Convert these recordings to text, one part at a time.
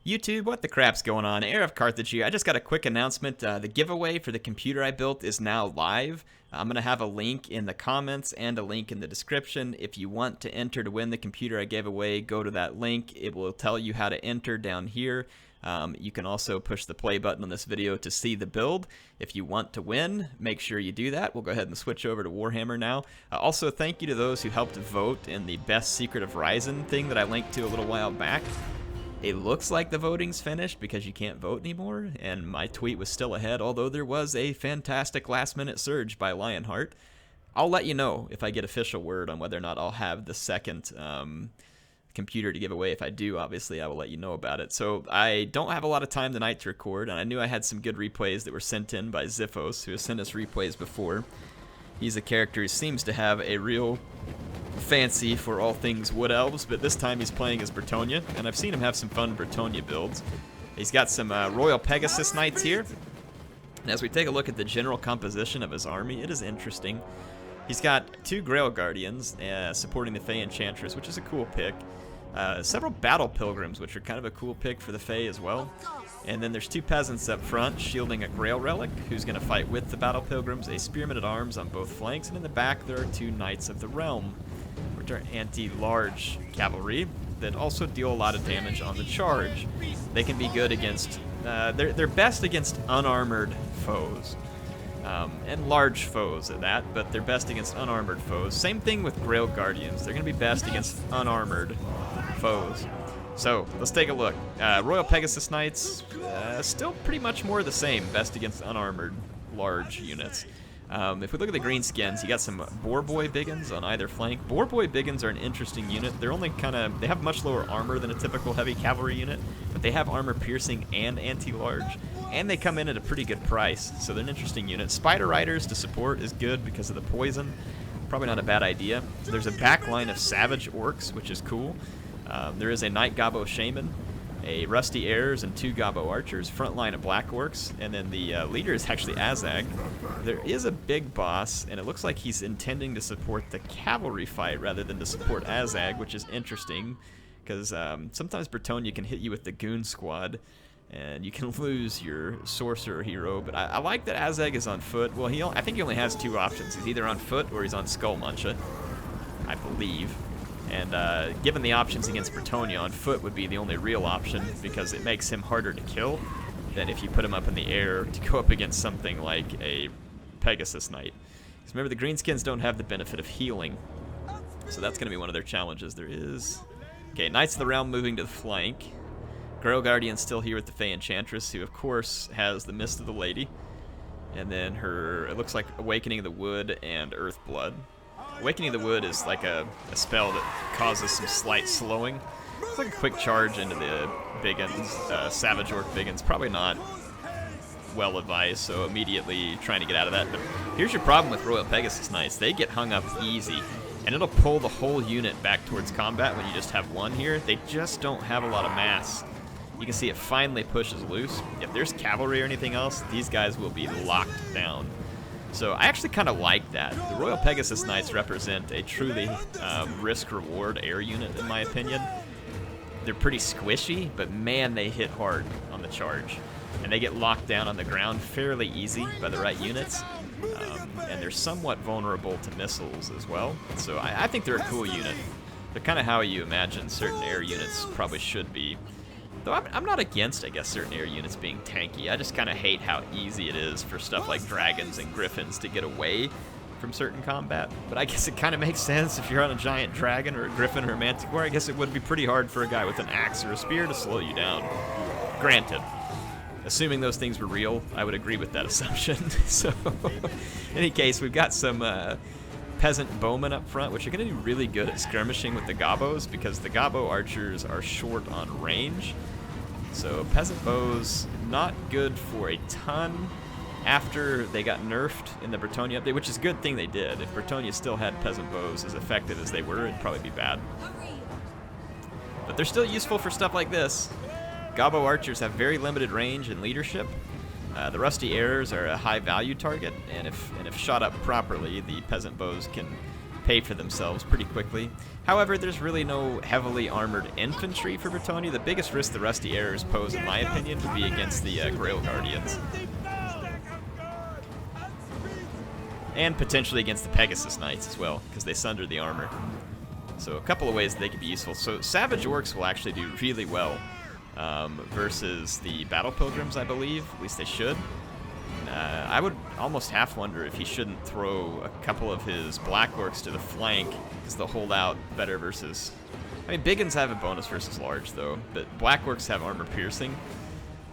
YouTube, what the crap's going on? HeirofCarthage here. I just got a quick announcement. The giveaway for the computer I built is now live. I'm going to have a link in the comments and a link in the description. If you want to enter to win the computer I gave away, go to that link. It will tell you how to enter down here. You can also push the play button on this video to see the build. If you want to win, make sure you do that. We'll go ahead and switch over to Warhammer now. Also, thank you to those who helped vote in the Best Secret of Ryzen thing that I linked to a little while back. It looks like the voting's finished because you can't vote anymore, and my tweet was still ahead, although there was a fantastic last-minute surge by Lionheart. I'll let you know if I get official word on whether or not I'll have the second computer to give away. If I do, obviously, I will let you know about it. So I don't have a lot of time tonight to record, and I knew I had some good replays that were sent in by Ziphos, who has sent us replays before. He's a character who seems to have a real fancy for all things wood elves, but this time he's playing as Brettonia, and I've seen him have some fun Brettonia builds. He's got some Royal Pegasus Knights here, and as we take a look at the general composition of his army, it is interesting. He's got 2 Grail Guardians supporting the Fey Enchantress, which is a cool pick. Several Battle Pilgrims, which are kind of a cool pick for the Fey as well. And then there's 2 peasants up front shielding a Grail Relic, who's going to fight with the Battle Pilgrims, a Spearman at Arms on both flanks, and in the back there are 2 Knights of the Realm, which are anti-large cavalry that also deal a lot of damage on the charge. They can be good against, they're best against unarmored foes. And large foes at that, but they're best against unarmored foes. Same thing with Grail Guardians. They're going to be best against unarmored foes. So, let's take a look. Royal Pegasus Knights, still pretty much more the same, best against unarmored large units. If we look at the greenskins, you got some Boar Boy Biggins on either flank. Boar Boy Biggins are an interesting unit. They're only they have much lower armor than a typical heavy cavalry unit, but they have armor piercing and anti-large, and they come in at a pretty good price, so they're an interesting unit. Spider Riders to support is good because of the poison. Probably not a bad idea. There's a back line of Savage Orcs, which is cool. There is a Night Gobbo Shaman, a Rusty Heirs, and 2 Gobbo Archers, front line of Black Orcs, and then the leader is actually Azag. There is a big boss, and it looks like he's intending to support the cavalry fight rather than to support Azag, which is interesting, because sometimes Brettonia can hit you with the Goon Squad, and you can lose your Sorcerer hero, but I like that Azag is on foot. Well, I think he only has 2 options. He's either on foot or he's on Skullmuncha, I believe. And given the options against Brettonia, on foot would be the only real option because it makes him harder to kill than if you put him up in the air to go up against something like a Pegasus Knight. Because remember, the greenskins don't have the benefit of healing, so that's going to be one of their challenges. There is... Okay, Knights of the Realm moving to the flank. Grail Guardian's still here with the Fey Enchantress, who of course has the Mist of the Lady. And then her, it looks like Awakening of the Wood and Earthblood. Awakening of the Wood is like a spell that causes some slight slowing. It's like a quick charge into the Biggins, Savage Orc Biggins. Probably not well advised, so immediately trying to get out of that. But here's your problem with Royal Pegasus Knights. They get hung up easy, and it'll pull the whole unit back towards combat when you just have one here. They just don't have a lot of mass. You can see it finally pushes loose. If there's cavalry or anything else, these guys will be locked down. So I actually kind of like that. The Royal Pegasus Knights represent a truly risk-reward air unit, in my opinion. They're pretty squishy, but man, they hit hard on the charge. And they get locked down on the ground fairly easy by the right units. And they're somewhat vulnerable to missiles as well. So I think they're a cool unit. They're kind of how you imagine certain air units probably should be. Though I'm not against, I guess, certain air units being tanky. I just kind of hate how easy it is for stuff like dragons and griffins to get away from certain combat. But I guess it kind of makes sense if you're on a giant dragon or a griffin or a manticore. I guess it would be pretty hard for a guy with an axe or a spear to slow you down. Granted, assuming those things were real, I would agree with that assumption. So, in any case, we've got some peasant bowmen up front, which are going to be really good at skirmishing with the Gobbos because the Gobbo archers are short on range. So peasant bows, not good for a ton after they got nerfed in the Brettonia update, which is a good thing they did. If Brettonia still had peasant bows as effective as they were, it'd probably be bad. But they're still useful for stuff like this. Gobbo archers have very limited range and leadership. The Rusty Heirs are a high value target, and if shot up properly, the peasant bows can pay for themselves pretty quickly. However, there's really no heavily armored infantry for Brettonia. The biggest risk the Rusty Arrows pose, in my opinion, would be against the Grail Guardians. And potentially against the Pegasus Knights as well, because they sunder the armor. So a couple of ways they could be useful. So Savage Orcs will actually do really well versus the Battle Pilgrims, I believe. At least they should. I would almost half wonder if he shouldn't throw a couple of his Black Orcs to the flank, because they'll hold out better versus... I mean, Biggins have a bonus versus large, though, but Black Orcs have armor piercing,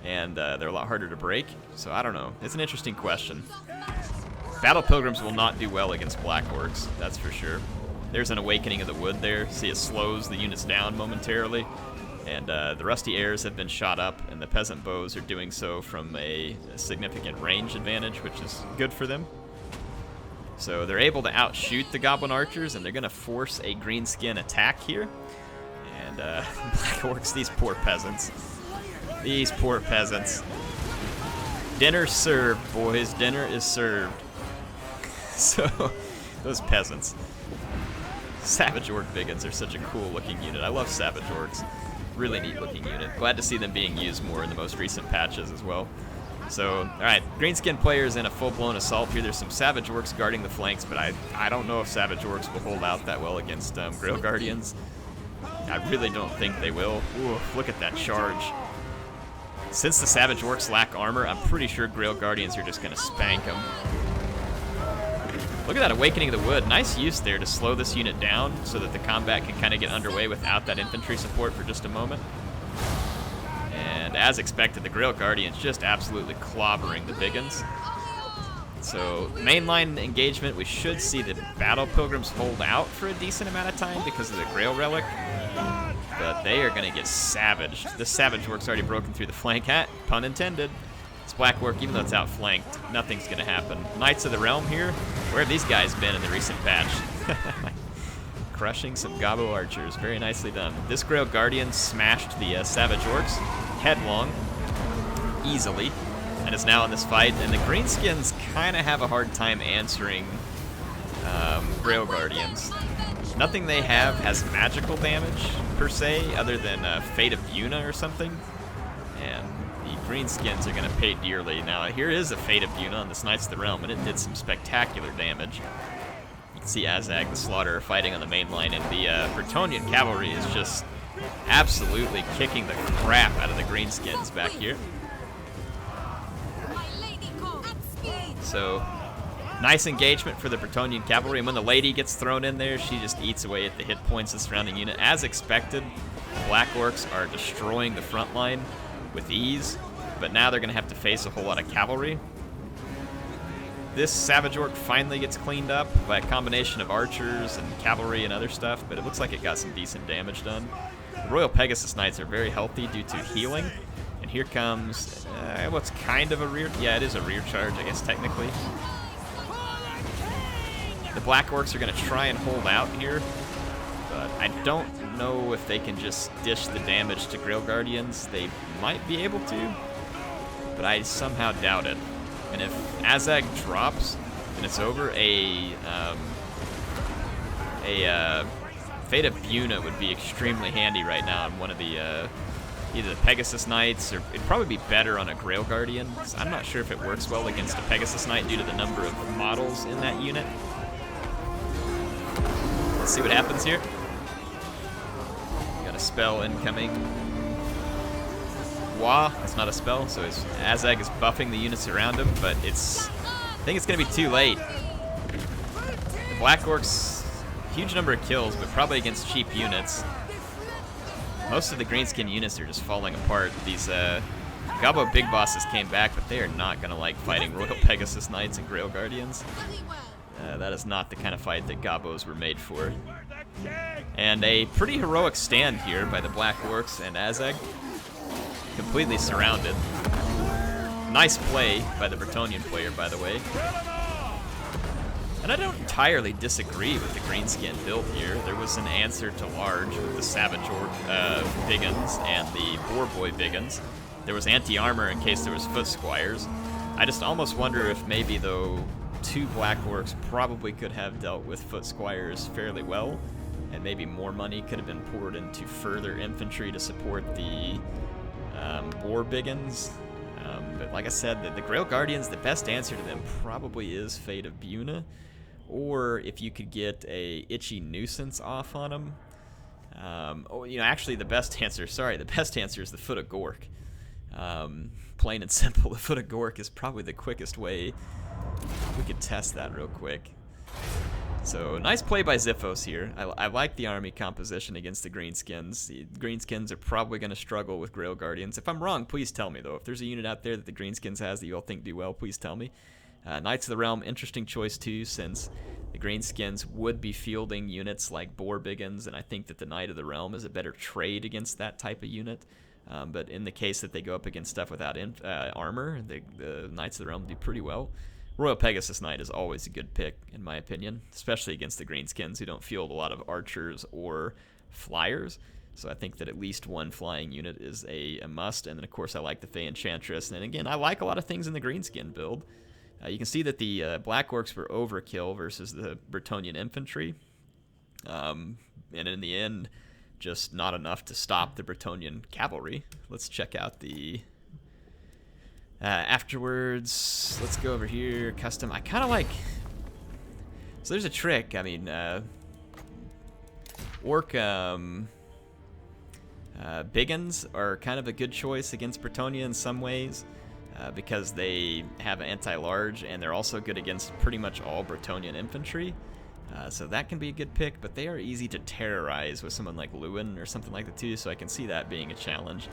and they're a lot harder to break, so I don't know. It's an interesting question. Battle Pilgrims will not do well against Black Orcs, that's for sure. There's an Awakening of the Wood there. See, it slows the units down momentarily. And the Rusty Airs have been shot up, and the Peasant Bows are doing so from a significant range advantage, which is good for them. So they're able to outshoot the Goblin Archers, and they're going to force a greenskin attack here. And Black Orcs, these poor peasants. These poor peasants. Dinner served, boys. Dinner is served. So, those peasants. Savage Orc Biggins are such a cool looking unit. I love Savage Orcs. Really neat looking unit. Glad to see them being used more in the most recent patches as well. So, alright, greenskin players in a full-blown assault here. There's some Savage Orcs guarding the flanks, but I don't know if Savage Orcs will hold out that well against Grail Guardians. I really don't think they will. Ooh, look at that charge. Since the Savage Orcs lack armor, I'm pretty sure Grail Guardians are just going to spank them. Look at that Awakening of the Wood. Nice use there to slow this unit down so that the combat can kind of get underway without that infantry support for just a moment. And as expected, the Grail Guardians just absolutely clobbering the Biggins. So mainline engagement, we should see the Battle Pilgrims hold out for a decent amount of time because of the Grail Relic. But they are going to get savaged. This Savage Work's already broken through the flank. Pun intended. It's Black Orc, even though it's outflanked, nothing's going to happen. Knights of the Realm here. Where have these guys been in the recent patch? Crushing some Gobbo Archers. Very nicely done. This Grail Guardian smashed the Savage Orcs headlong, easily, and is now in this fight. And the Greenskins kind of have a hard time answering Grail Guardians. Nothing they have has magical damage, per se, other than Fate of Buna or something. And the Greenskins are going to pay dearly. Now, here is a Fate of Buna on this Knights of the Realm, and it did some spectacular damage. You can see Azag the Slaughterer fighting on the main line, and the Brettonian cavalry is just absolutely kicking the crap out of the Greenskins back here. So, nice engagement for the Brettonian cavalry, and when the lady gets thrown in there, she just eats away at the hit points of the surrounding unit. As expected, Black Orcs are destroying the front line with ease, but now they're going to have to face a whole lot of cavalry. This Savage Orc finally gets cleaned up by a combination of archers and cavalry and other stuff, but it looks like it got some decent damage done. The Royal Pegasus Knights are very healthy due to healing, and here comes what's kind of a rear... Yeah, it is a rear charge, I guess, technically. The Black Orcs are going to try and hold out here, but I don't know if they can just dish the damage to Grail Guardians. They might be able to, but I somehow doubt it. And if Azag drops, then it's over. A Fate of Buna would be extremely handy right now on one of the either the Pegasus Knights, or it'd probably be better on a Grail Guardian. I'm not sure if it works well against a Pegasus Knight due to the number of models in that unit. Let's see what happens here. Got a spell incoming. Wah, that's not a spell, so Azag is buffing the units around him, but I think it's going to be too late. The Black Orcs, huge number of kills, but probably against cheap units. Most of the Greenskin units are just falling apart. These Gobbo Big Bosses came back, but they are not going to like fighting Royal Pegasus Knights and Grail Guardians. That is not the kind of fight that Gobbos were made for. And a pretty heroic stand here by the Black Orcs and Azag. Completely surrounded. Nice play by the Brettonian player, by the way. And I don't entirely disagree with the Greenskin build here. There was an answer to large with the Savage Orc Biggins and the Boar Boy Biggins. There was anti-armor in case there was Foot Squires. I just almost wonder if maybe, though, 2 Black Orcs probably could have dealt with foot squires fairly well, and maybe more money could have been poured into further infantry to support the boar biggins. But like I said, the Grail Guardians, the best answer to them probably is Fate of Buna, or if you could get a itchy nuisance off on them. Actually the best answer is the Foot of Gork. Plain and simple, the Foot of Gork is probably the quickest way. We could test that real quick. So, nice play by Xiphos here. I like the army composition against the Greenskins. The Greenskins are probably going to struggle with Grail Guardians. If I'm wrong, please tell me, though. If there's a unit out there that the Greenskins has that you all think do well, please tell me. Knights of the Realm, interesting choice, too, since the Greenskins would be fielding units like Boar Biggins, and I think that the Knight of the Realm is a better trade against that type of unit. But in the case that they go up against stuff without armor, the Knights of the Realm do pretty well. Royal Pegasus Knight is always a good pick, in my opinion, especially against the Greenskins who don't field a lot of archers or flyers. So I think that at least one flying unit is a must. And then, of course, I like the Fey Enchantress. And again, I like a lot of things in the Greenskin build. You can see that the Black Orcs were overkill versus the Brettonian infantry. And in the end, just not enough to stop the Brettonian cavalry. Let's check out the... afterwards, let's go over here, custom. I kind of like... So there's a trick. I mean, Orc Biggins are kind of a good choice against Brettonia in some ways because they have an anti-large, and they're also good against pretty much all Brettonian infantry. So that can be a good pick, but they are easy to terrorize with someone like Lewin or something like that too, so I can see that being a challenge.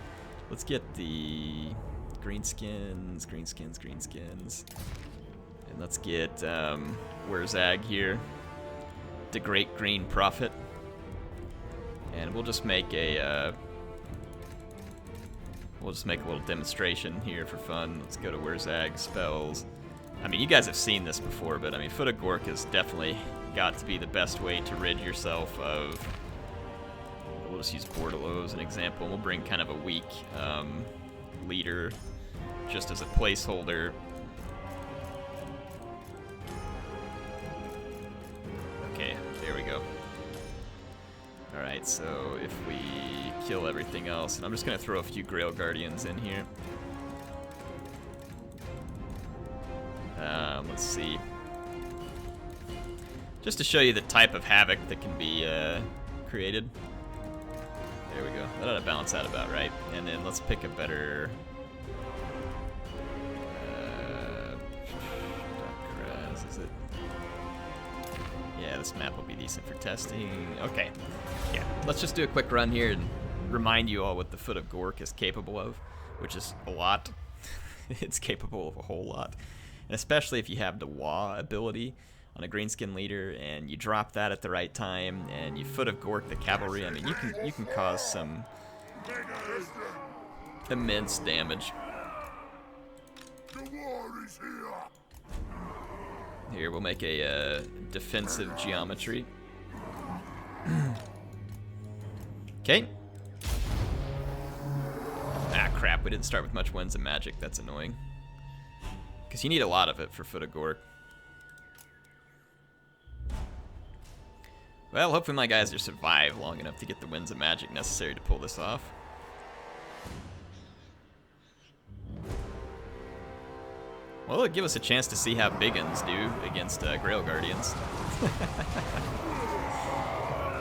Let's get the... Greenskins. And let's get Wurzag here, the Great Green Prophet. And we'll just make a little demonstration here for fun. Let's go to Wurzag spells. I mean, you guys have seen this before, but I mean, Foot of Gork has definitely got to be the best way to rid yourself of... We'll just use Bordalo as an example. We'll bring kind of a weak leader just as a placeholder. Okay, there we go. Alright, so if we kill everything else, and I'm just going to throw a few Grail Guardians in here. Let's see. Just to show you the type of havoc that can be created. There we go. That ought to balance out about right. And then let's pick a better... is it? Yeah, this map will be decent for testing. Okay. Yeah, let's just do a quick run here and remind you all what the Foot of Gork is capable of, which is a lot. It's capable of a whole lot. And especially if you have the Wa ability on a greenskin leader, and you drop that at the right time, and you Foot of Gork the cavalry. I mean, you can cause some immense damage. Here, we'll make a defensive geometry. Okay. Ah, crap! We didn't start with much Winds of Magic. That's annoying. Because you need a lot of it for Foot of Gork. Well, hopefully my guys will survive long enough to get the Winds of Magic necessary to pull this off. Well, it'll give us a chance to see how Biggins do against Grail Guardians.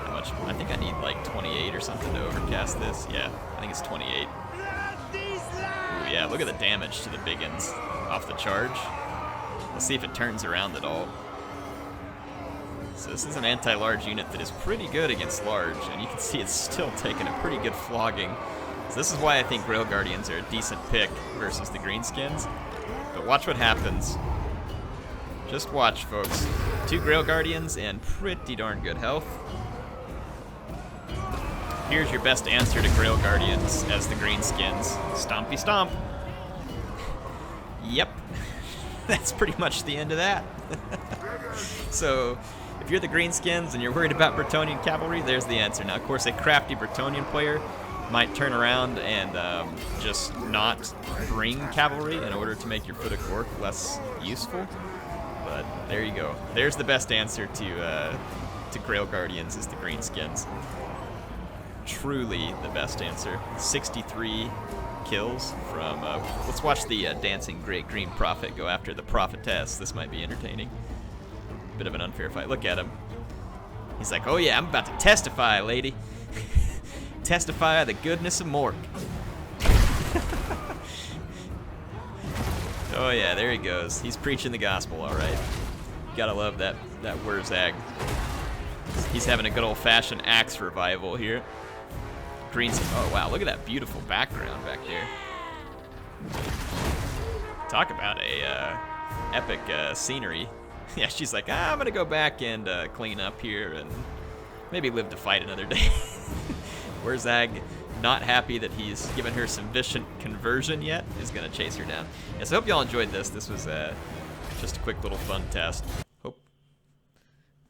How much? I think I need like 28 or something to overcast this. Yeah, I think it's 28. Ooh, yeah, look at the damage to the Biggins off the charge. Let's see if it turns around at all. So this is an anti-large unit that is pretty good against large, and you can see it's still taking a pretty good flogging. So this is why I think Grail Guardians are a decent pick versus the Greenskins. But watch what happens. Just watch, folks. 2 Grail Guardians and pretty darn good health. Here's your best answer to Grail Guardians as the Greenskins. Stompy stomp. Yep. That's pretty much the end of that. So, if you're the Greenskins and you're worried about Brettonian cavalry, there's the answer. Now, of course, a crafty Brettonian player might turn around and just not bring cavalry in order to make your Foot of Gork less useful. but there you go. There's the best answer to Grail Guardians is the greenskins. Truly the best answer. 63 kills from, let's watch the dancing great green prophet go after the prophetess. This might be entertaining. Bit of an unfair fight. Look at him. He's like, oh yeah, I'm about to testify, lady. Testify the goodness of Mork. Oh yeah, there he goes. He's preaching the gospel, all right. Gotta love that Wurzag. He's having a good old-fashioned axe revival here. Green's. Oh wow, look at that beautiful background back there. Talk about a epic scenery. Yeah, she's like, I'm gonna go back and clean up here and maybe live to fight another day. Wurzag, not happy that he's given her sufficient conversion yet, is gonna chase her down. Yeah, so I hope y'all enjoyed this. This was just a quick little fun test.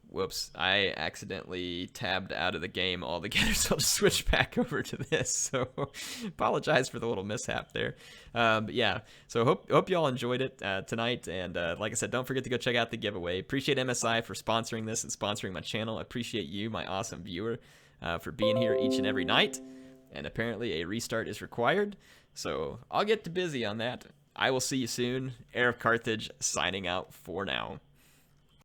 Whoops, I accidentally tabbed out of the game altogether, so I'll just switch back over to this. So apologize for the little mishap there. But yeah, so hope y'all enjoyed it tonight. And like I said, don't forget to go check out the giveaway. Appreciate MSI for sponsoring this and sponsoring my channel. I appreciate you, my awesome viewer, for being here each and every night. And apparently a restart is required. So I'll get to busy on that. I will see you soon. HeirofCarthage signing out for now.